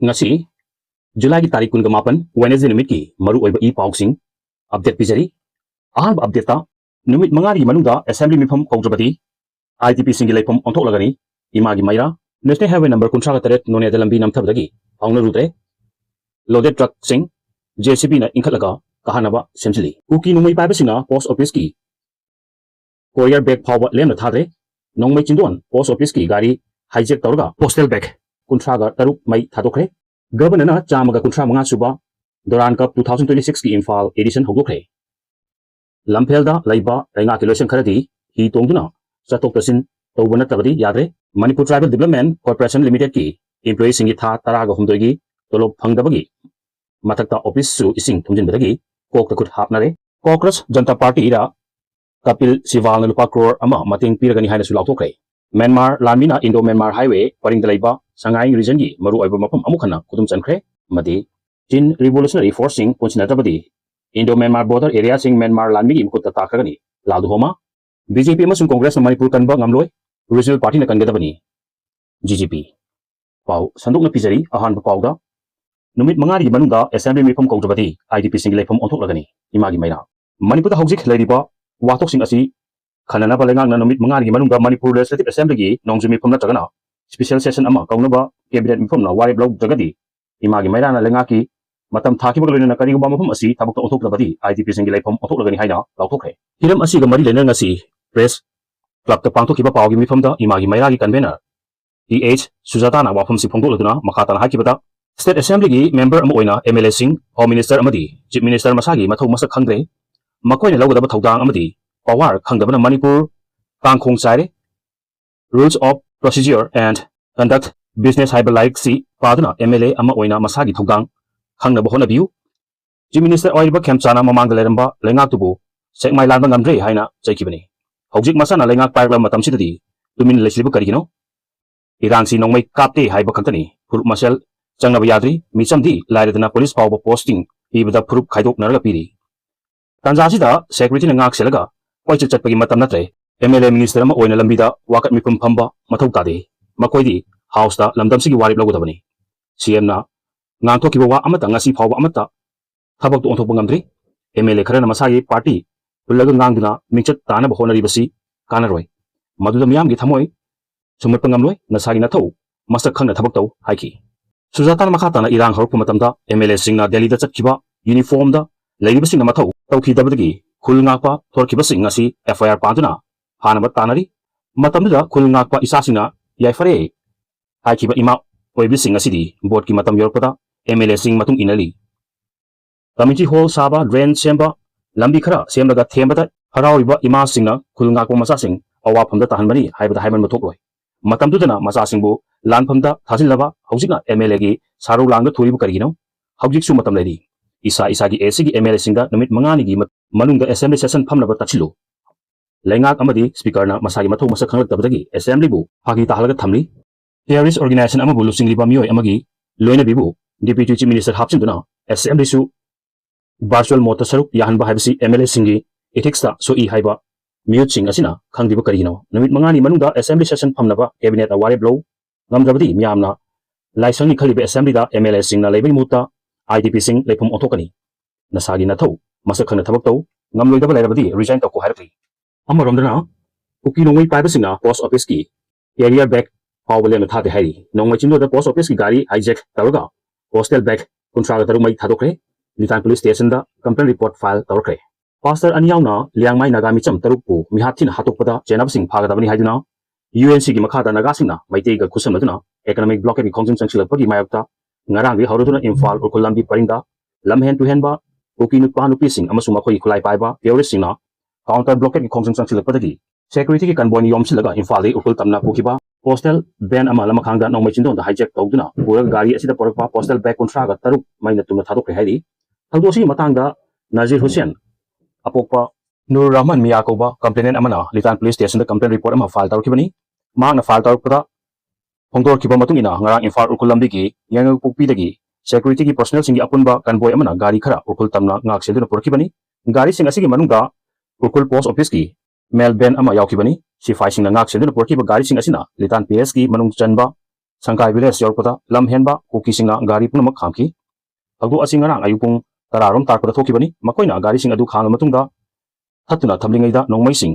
ngasi July ki tarik kun gamapan Wednesday numit ki maru oiba e pausing update pijari ahab update ta numit mangari manungda assembly mifam kawdrabati IDP singi laifam onthok lagani imagi maira national highway number kuntra ka taret none dalambi namthabdagi pauna rutre loaded truck sing JCB na inkhalaga kahanaba semsili uki numai paiba singa post office ki courier bag phawa lemna thadre nongmai chindon post office ki gari hijack tawraga postal bag kuntra ga taruk mai thadokre Governor Chamaga Kuntra Manga Suba, Doran Cup 2026 ki Imphal edition hogokre. Lamphelda Laiba Rainga Kiloshan Karadi, he tongduna, Satok Tasin, Tobana Tabadi Yadre, Manipur Tribal Development Corporation Limited ki, employee Singita Taraga Humdogi, Tolo Pangdabagi, Matakta Office Su Ising Tunjin Badagi, Kok the Kut Hapnare, Kokras Janta Party Ira, Kapil Sival Lupa Crore Ama, Mating Piragani Hina Sulautoke. Myanmar Lamina Indo Myanmar Highway, Paring Dalaiba, Sangai region gi maru oiba mapam amukana kudum chankre madi Chin Revolutionary Forcing Punchinatabadi Indo Myanmar border area sing Myanmar landmi gi mukut takragani ladu homa BJP amasung Congress na Manipur kanba ngamloi regional party na kangadabani GGP pau sanduk na pizari ahan ba pauda numit mangari manungda assembly mifam kawdrabati IDP sing laifam onthok lagani imagi maina Manipur da hojik leiriba watok sing asi khanana balengang na numit mangari manungda Manipur Legislative Assembly gi nongju mifam na tagana special session ama kaunaba cabinet mifam na wari blog jagadi imagi mairana lengaki matam thaki bagloina na kari ba mafam asi tabak to othok labadi IDP singi laifam othok lagani haina lauthokre hiram asi ga mari lena ngasi press club ta pangthok kiba pawgi mifam da imagi mairagi convener EH Sujata na wafam si phongdok laduna makhata na hakibata state assembly gi member ama oina MLA sing home minister amadi chief minister masagi mathau masak khangre makoina lawgadaba thodang amadi power khangdabana Manipur pangkhong chaire rules of procedure and conduct business hybrid like si paduna MLA ama oina masagi thogang khangna bohona biu Chief Minister oiba khemchana mamang leramba lengak tubu sekmai lanba ngamdre haina chaikibani hojik masana lengak parla matam sidadi tumin leslibu karigino irangsi nongmai kapte haiba khantani furup masel changnaba yadri michamdi lairadana police power posting ibada furup khaidok narga piri tanjasida security na ngak selaga koichit chatpagi matam natre MLA Minister ama oina lambida wakat mipum phamba mathau tade makoidi house da lamdam sigi warip lagodabani CM na ngangthokiba wa amata ngasi phawba amata thabak to onthok ngamdri MLA kharana masagi party pullaga ngangduna mingchat tana bahonari basi kanaroi maduda miyam gi thamoi sumat pangamloi nasagi nathau masak khangna thabak tau haiki Sujatan makhata na irang horpu matamda MLA singna Delhi da chatkiba uniform da leiribasing na mathau tawkhidabadagi khul ngakpa thorkibasing ngasi FIR paduna Hanabat tanari, matamda khul ngakpa isasina yaifare haikiba ima oibising asidi board ki matam yorpada MLA sing matung inali committee hall saba drain semba lambi khara semlaga thembada harawiba ima singna khul ngakpa masa sing awa phamda tahanbani haibada haiman mathokloi matamdudana masa singbu lan phamda thajilaba hojikna MLA gi saru langga thuribu karigino hojiksu matam ledi isa gi AC gi MLA singda numit mangani gi manungda assembly session phamnaba tachilu Lengak amadi speaker na masagi mathau masak khanglak tabdagi assembly bu phagi tahalaga thamli terrorist organization ama bulu singliba mioi amagi loina bibu deputy chief minister hapchinduna assembly su virtual mota saruk yahanba haibasi MLA singi ethics ta so I haiba mute sing asina khangdiba karigino numit mangani manungda assembly session phamnaba cabinet aware blow ngamdrabadi miyamna laisangni khaliba assembly da MLA singna lebai muta IDP sing lephum othokani nasagi nathau masak khangna thabak tau ngamloidaba lairabadi resign takko hairapli Amaromdana, Uki Nongway Pibasina, post office ki, area bag, power lemon thati hari, Nongway chindo the post office ki gari, hijack, taruga, postal bag, contraga tarumai thadokre, Litan police station da, complaint report file tarokre. Pastor Anyawna, Liangmai Nagamicham Tarupu, Mihatin Hatopada, Jenabsing Pagadavani Haiduna, UNC Gimakata Nagasina, Maitega Kusamaduna, economic blockade in Consumption Chilapagi Mayakta, Narangi Horuduna Infal or Kulambi Parinda, Lamhen to Henba, Uki Nupanu Pissing, Amasumako Kulai Paiba, Piorisina, counter blockade ki khongchang changchilak padagi security ki kanboi ni yomsilaga infali ukul tamna pukiba postal ban ama lama khangda nongmai chindon da hijack tawduna pura gari asida porakpa postal bag contraga taruk maina tumna thadok hairi thawdosi matangda Nazir Hussain apokpa Nur Rahman Miyakoba complainant amana Litan police station da complaint report ama file tawkibani magna file tawkpada hongdor kiba matung ina ngarang infal ukul lambi ki yang pukpi dagi security ki personnel singi apunba kanboi amana gari khara ukul tamna ngak seluna porakibani gari sing asigi manungda Ukul post office ki mail ban ama yaukibani si faising na ngak senduna porki ba gari sing asina Litan PS ki manung chanba Sangkai village yorpada lam henba Kukising Ngaore punamak khamki thagdu asi ngarang ayupung tararom tarpada thokibani makoina gari sing adu khanga matungda thatuna thamlingaida nongmai sing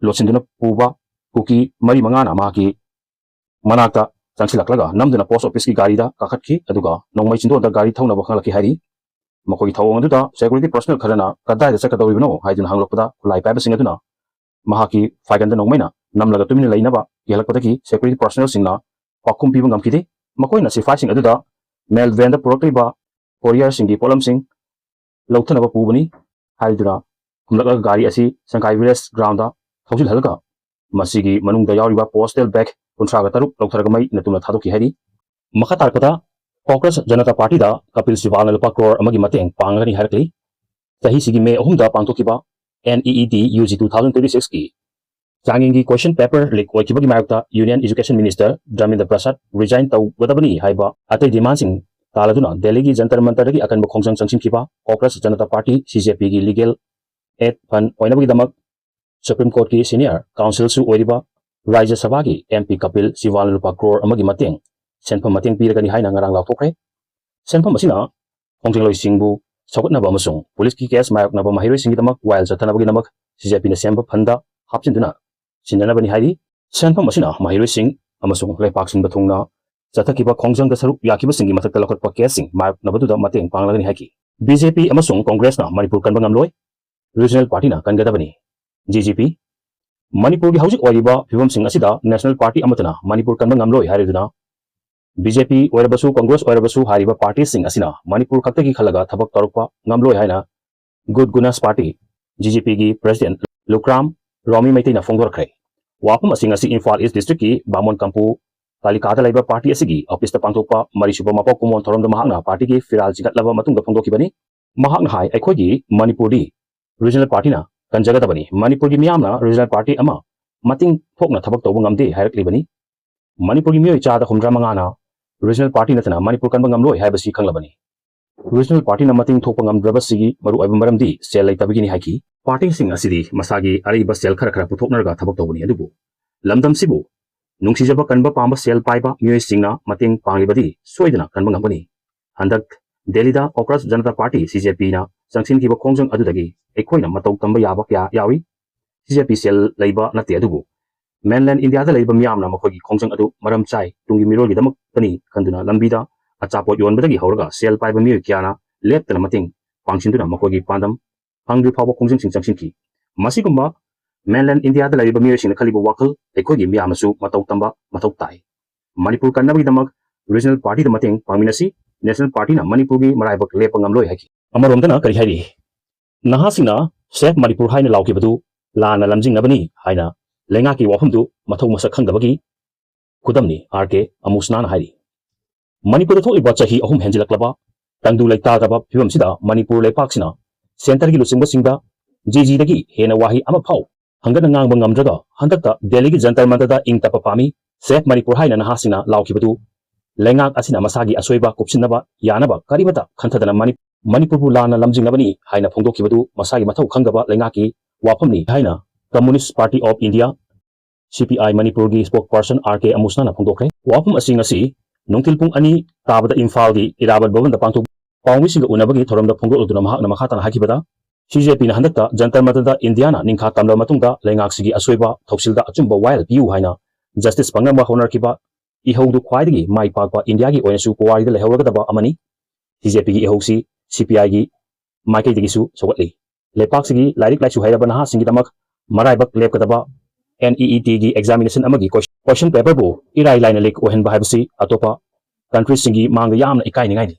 losinduna puba kuki mari mangana maki manakta changsilaklaga namduna post office ki gari da kakhatki aduga nongmai chindo da gari thauna bakhalaki hari makoi thawong aduda security personnel kharana kadai da sakadawibno haidun hanglokpada khulai paiba sing aduna mahaki faiganda nongmaina namlaga tumina leinaba yelakpadaki security personnel singna pakum piba ngamkide makoina sifai sing aduda mail van da purakliba courier singi polam sing lautanaba pubani haiduna humlaka gari asi Sangkai village ground da thausil halga masigi manungda yawriba postal bag kuntraga taruk lautharagamai natuna thadoki hari makatarkata Congress Janata Party da Kapil Siwal lupa crore amagi mateng pangani harakli tahi sigi me ahumda pangtokiba NEET UG 2026 ki changingi question paper leak oikibagi mayakta Union Education Minister Dharmendra Prasad resign tau gadabani haiba atai demand sing taladuna Delhi gi jantar mantar gi akan bokhongjang changsim kiba Congress Janata Party CJP gi legal aid fund oinabagi damak Supreme Court ki senior counsel su oiriba Rajya Sabha gi MP Kapil Siwal lupa crore amagi mateng senpam mateng piragani haina ngarang lautokre senpam asina khongjeng loi singbu saukatnaba amasung police ki case mayaknaba mahiroi singi damak while jatanabagi damak CJP na semba phanda hapchinduna sindanabani hairi senpam asina mahiroi sing amasung lepak sinba thungna jatakiba khongjang da saruk yakiba singi mathakta lokatpa case sing mayaknabadu da mateng panglagani haiki BJP amasung Congress na Manipur kanba ngamloi regional party na kangadabani GGP Manipur gi haujik oiriba phibam sing asida national party amatana Manipur kanba ngamloi hariduna BJP oirabasu Congress oirabasu hariba party sing asina Manipur khaktagi khalaga thabak tarukpa ngamloi haina Good Gunas Party GGP gi president Lukram Romi Maiteina phongdorkhre wapam asing asi Imphal East district ki Bamon Kampu talikada laiba party asigi office ta pangtokpa marisuba mapok kumon thoramda mahakna party gi firal jigatlaba matungda phongdokibani mahakna hai aikhogi Manipur di regional party na kanjagadabani Manipur gi miyamna regional party ama mating thokna thabak tawba ngamde hairaklibani Manipur gi miyoi chada humdra mangana regional party natana Manipur kanba ngamloi haibasi khanglabani regional party na mating thokpa ngamdrabasigi maru aibam maramdi sel laitabigini haiki party sing asidi masagi ariba sel khara khara puthoknarga thabak tawbani adubu lamdam sibu nungsijaba kanba pamba sel paiba miyoi singna mating panglibadi soidana kanba ngambani handak Delhi da Congress Janata Party CJP na sangsin kiba khongjang adudagi ekhoina matau tamba yaba kya yawi CJP sel laiba nate adubu mainland India da laiba miyamna makhogi khongjang adu maram chai tungi mirol gi damak tani khanduna lambida achapot yonbadagi hauraga sel paiba miyoi kyana leptana mating pangchinduna makhogi pandam hangri phawba khongjang sing changsin ki masigumba mainland India da laiba miyoi sing khaliba wakal ekhogi miyamnasu matau tamba matau tai Manipur kannabagi damak regional party da mating pangminasi national party na Manipur gi maraibak lepangamloi haki amaromdana kari hairi nahasina save Manipur haina laukibadu lana lamjingnabani haina lengaki wafamdu mathau masak khangdabagi khudamni RK amusnana hairi Manipur tholiba chahi ahum henjilaklaba tangdu laitagaba phibamsida Manipur leipaksina center gi lusingba singda GG dagi hena wahi ama phau hangana ngangbang ngamdraga handakta Delhi gi jantar mantar ingtapa pami save Manipur haina nahasina laukibadu lengak asina masagi asoiba kupsinaba yanaba karibata khanthadana Manipur bu lana lamjingnabani haina phongdokibadu masagi mathau khangdaba lengaki wafamni haina Communist Party of India CPI Manipur gi spokesperson RK Amusnana phongdokre wafam asing asi nungtilpung ani tabada Imphal gi irabat bawanda pangtok pawmisinga unabagi thoramda phongdokuduna mahakna makhatana hakibada CJP na handakta jantar matada Indiana ningkha tamla matungda lengak sigi asoiba thoksilda achumba while piu haina justice pangamba honarkiba ihaudu khwaidagi mai pakpa India gi oinasu puwari da lehawragadaba amani CJP gi ihausi CPI gi maikai digisu sogatli lepak sigi lairik laisu hairaba naha singi damak maraibak lepkadaba NEET gi examination amagi question paper bu irai laina lik ohenba haibasi atopa country singi manga yamna ikai ningai ni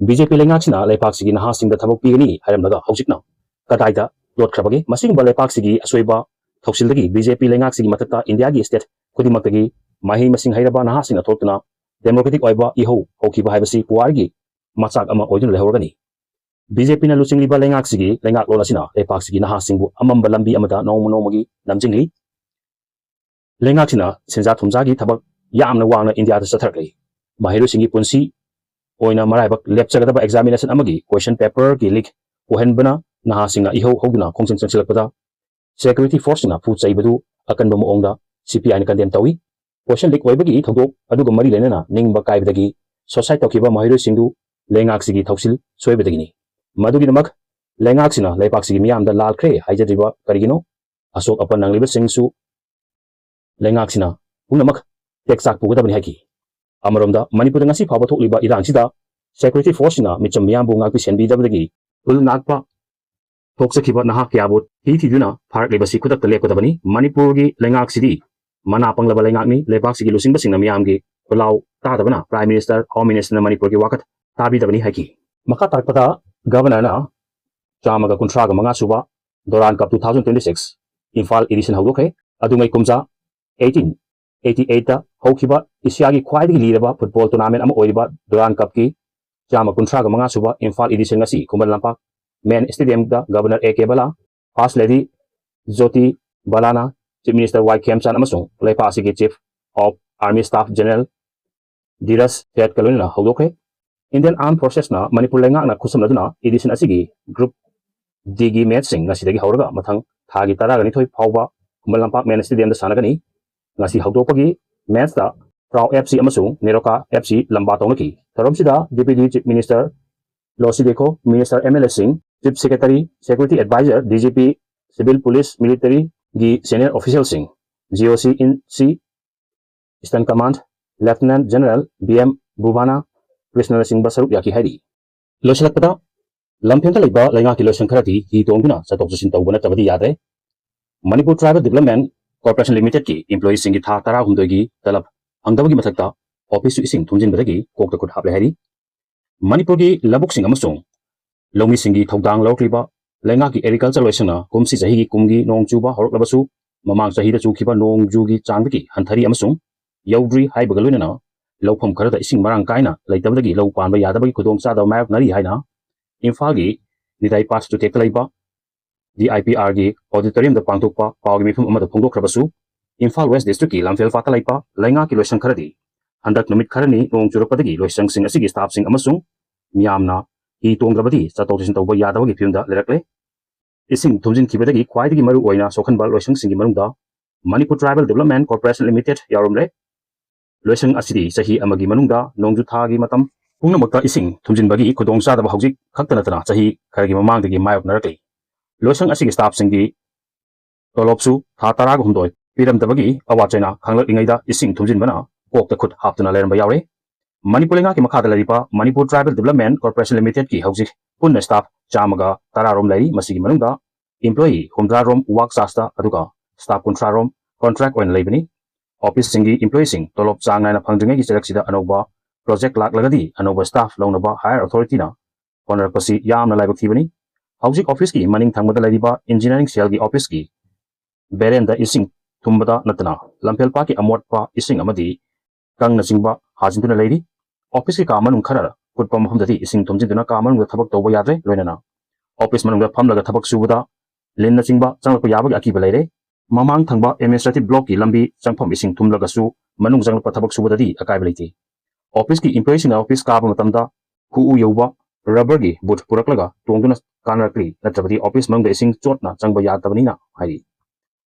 BJP lengak sina lepak sigi naha singda thabak pigani hairamlaga haujikna kadaida dot khrabagi masing ba lepak sigi asoiba thoksildagi BJP lengak sigi matakta India gi state khudimaktagi mahi masing hairaba naha sing athotuna democratic oiba ihau hokiba haibasi puargi machak ama oidun lehorgani BJP na luchingli ba lengak sigi lengak lola sina lepak sigi naha singbu amamba lambi amada nomagi namjingli lengak sina senja thumja gi thabak yamna wangna India da sathrakli mahiru singi punsi oina maraibak lepchagadaba examination amagi question paper gi leak ohenbana naha singa ihau hoguna khongchen changsilakpada security force na fu chaibadu akanba moongda CPI na condemn tawi पोषण लीक ओइबगी थौदोक अदुगा मरी लेना निंगबा काइबदगी society तौखिबा महिरोसिंगदु लेंगाक्सिगी थौसिल सोइबदगिनी मदुगिदमक लेंगाक्सिना लेपाक्सिगी मियामदा लालख्रे हाइजदिबा करिगिनो अशोक अपन नंगलिबा सिंगसु लेंगाक्सिना पुनमक टेक्साक पुगदबनि हाइकी अमरोमदा मणिपुर ngasi फाबा थोकलिबा इरांगसिदा सेक्युरिटी फोर्सना मिचम मियामबु ngakpi senbidabdagi ul nakpa थोकसखिबा नहा क्याबो थीदुना फारकलिबसि खुदक्ता लेपदबनि मणिपुरगी लेंगाक्सिदी मना पंगलबा लेंगाकनि लेपाक्सिगी लुसिंगबसिंगना मियामगी खुलाव तादबना प्राइम मिनिस्टर होम मिनिस्टर मणिपुरगी वाकत ताबीदबनि हाइकी मखा तारपदा गवर्नरना चामगा कुंथ्रागा मंगा सुबा दोरान कप 2026 इम्फाल एडिशन हौदोखे अदुंगै कुमजा 1888 दा हौखिबा एशियागी ख्वाइदगी लीरबा फुटबॉल टूर्नामेंट अमा ओइरिबा दोरान कप की चामा कुंथ्रागा मंगा सुबा Imphal edition ngasi Khuman Lampak main stadium दा governor A K Bhalla first lady Jyoti बालाना चीफ मिनिस्टर वाई खेमचान अमसुंग लेपासी के chief of army staff general Dhiraj Seth कलोना हौदोखे इंडियन आर्म फोर्सेस ना मणिपुर लेंगाकना खुसमनदुना एडिशन असिगी ग्रुप डी गी मैच सिंग ngasi dagi hawraga mathang thagi taragani thoi phawba Khuman Lampak main stadium दा सानगनी ngasi hawdokpagi मैच दा प्राउ एफसी अमसुंग नेरोका एफसी लंबा तौनकी थरमसिदा डिप्यूटी चीफ मिनिस्टर लोसिदेखो minister MLA Singh chief secretary security adviser DGP civil police military गी senior official Singh GOC in C eastern command lieutenant general B M Krishna Singh बसरुप याकी हैरी लोसलकपदा लमफेंता लेबा लेंगा की लोसन खराती ही तोंगुना चतोक चसिन तौबना तबदी यादरे Manipur tribal development corporation limited की एम्प्लॉई सिंह की था तरा हुंदोगी तलब अंगदबगी मथक्ता ऑफिस इसिंग थुंजिनबदगी कोकता खुद हापले हैरी मणिपुर की लबुक सिंह अमसुंग लौमी सिंह की थौदांग लौक्लिबा लेंगा की एग्रीकल्चर लोइसना कुमसी चही की कुमगी नोंग चुबा हरकलबसु ममांग चही दा चुखिबा नोंग जुगी चांगदगी हंथरी अमसुंग यौद्री हाइबगा लोइनना लौफम खरदा इसिंग मरांग कायना लैतबदगी लौ पानबा यादबगी खुदोंग चादव मायक नरी हाइना इम्फाल की निदाई पास टू टेक लैबा DIPR की ऑडिटोरियम दा पांगथोकपा पावगी मिफम अमदा फोंगदोखरबसु इम्फाल वेस्ट डिस्ट्रिक्ट की लमफेल फाता लैपा लेंगा की लोइसंग खरदी हंदक नुमित खरनी नोंग चुरकपदगी लोइसंग सिंग असिगी स्टाफ सिंग अमसुंग मियामना ही तोंगद्रबदी चतोकसिन तौबा यादबगी फिल्मदा लेरकले इसिंग थुमजिन खिबदगी ख्वाइदगी मरु ओइना सोखनबा लोइसंग सिंगी मनुंगदा Manipur tribal development corporation limited यारोमले लोइसंग असिदी सही अमगी मनुंगदा नोंगजु थागी मतम पुंगनमक्ता इसिंग थुमजिनबगी खुदोंग चादबा हौजिक खक्तनतना सही खरगी ममांगदगी मायक नरकली लोइसंग असिगी स्टाफ सिंगी तोलोपसु था तराग हुंदोय पिरमदबगी अवाचैना खांगलइंगैदा इसिंग थुमजिनबना कोकता खुद हापतना लेरंबा यावरे मणिपुर लेंगा की मखादा लरिबा Manipur tribal development corporation limited की हौजिक पुन्ना स्टाफ चामगा तरारोम लैरी मसिगी मनुंगा एम्प्लॉई हुमद्रारोम वर्क चार्जता अदुगा स्टाफ कुंथ्रारोम कॉन्ट्रैक्ट ओइन लैबनी ऑफिस सिंगी एम्प्लॉई सिंग तोलोप चांग नायना फंगद्रिंगैगी चरकसिदा अनौबा प्रोजेक्ट लाकलगदी अनौबा स्टाफ लौनबा हायर अथॉरिटीना होनरपसि यामना लाइबक थीबनी हौजिक ऑफिस की मनिंग थंगबदा लरिबा इंजीनियरिंग सेल की ऑफिस की बेरेंदा इसिंग थुंबदा नतना लंफेलपा की अमोटपा इसिंग अमदी कंगना चिंबा हाजिंदुना लैरी ऑफिस की का मनुंग खरर कुटपा मफमददी इसिंग थुमजिंदुना का मनुंग थबक तौबा यादरे लोइनना ऑफिस मनुंग फमलगा थबक सुबदा लिनना चिंबा चंगलप याबग अकीबा लैरे ममांग थंगबा एडमिनिस्ट्रेटिव ब्लॉक की लंबी चंगफम इसिंग थुमलगसु मनुंग चंगलप थबक सुबददी अकाइबा लैते ऑफिस की एम्प्लॉई सिंग ऑफिस काबा मतमदा हुउ यौबा रबर की बुट पुरकलगा तोंगदुना कानरकली नत्रबदी ऑफिस मनुंग इसिंग चोटना चंगबा यादबनिना हाइरी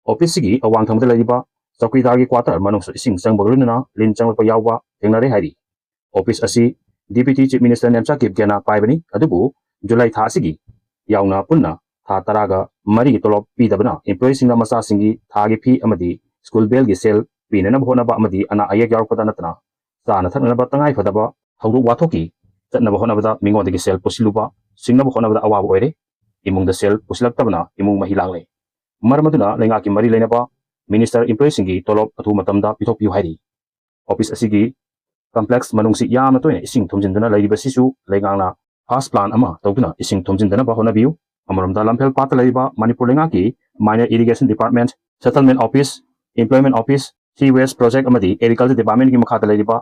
ऑफिस की अवांग थंगबदा लैरिबा चौकीदार की क्वार्टर मनुंग इसिंग चंगबगलुना लिन चंगलप यावबा थेंगनरे हाइरी ऑफिस असी डिप्यूटी चीफ मिनिस्टर नेमचा किपकेना पाइबनी अदुबु जुलाई था असिगी यावना पुन्ना था तरागा मरी तोलोप पीदबना एम्प्लॉई सिंगना मसा सिंगी थागी फी अमदी स्कूल बेल की सेल पीनना होनबा अमदी अना अयेक यारपदा नतना चाना थकनबा तंगाई फदबा हौदु वाथोकी चतनबा होनबदा मिंगोदगी सेल पुसिलुबा सिंगनबा होनबदा अवाब ओइरे इमुंगदा सेल पुसिलक्तबना इमुंग महिलांगले मरमदुना लेंगा की मरी लेनबा मिनिस्टर एम्प्लॉई सिंगी तोलोप अथु मतमदा पिथोकपियु हाइरी ऑफिस असिगी कॉम्प्लेक्स मनुंगसी यामना तोयना इसिंग थुमजिंदुना लैरिबसिसु लेंगांगना फास्ट प्लान अमा तौदुना इसिंग थुमजिंदना होनबियु अमरमदा लंफेल पाता लैरिबा मणिपुर लेंगा की minor irrigation department settlement office employment office सी वेस्ट प्रोजेक्ट अमदी एग्रीकल्चर डिपार्टमेंट की मखाता लैरिबा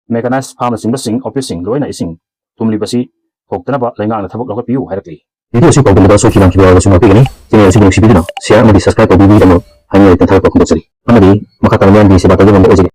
मेकानाइज फार्म सिंग ऑफिस सिंग लोइना इसिंग तुमलिबसी थोक्तनबा लेंगांगना थबक लौकपियु हाइरकली वीडियो सी तौदुना सोखिना खिबावसु मापिगनी चैनल सी नुसिबिदुना शेयर अमदी सब्सक्राइब तौबिबिदमो हाइने तथारक खुंदोसरी अमदी मखाता लैंगा की सेवा तौदुना ओजगे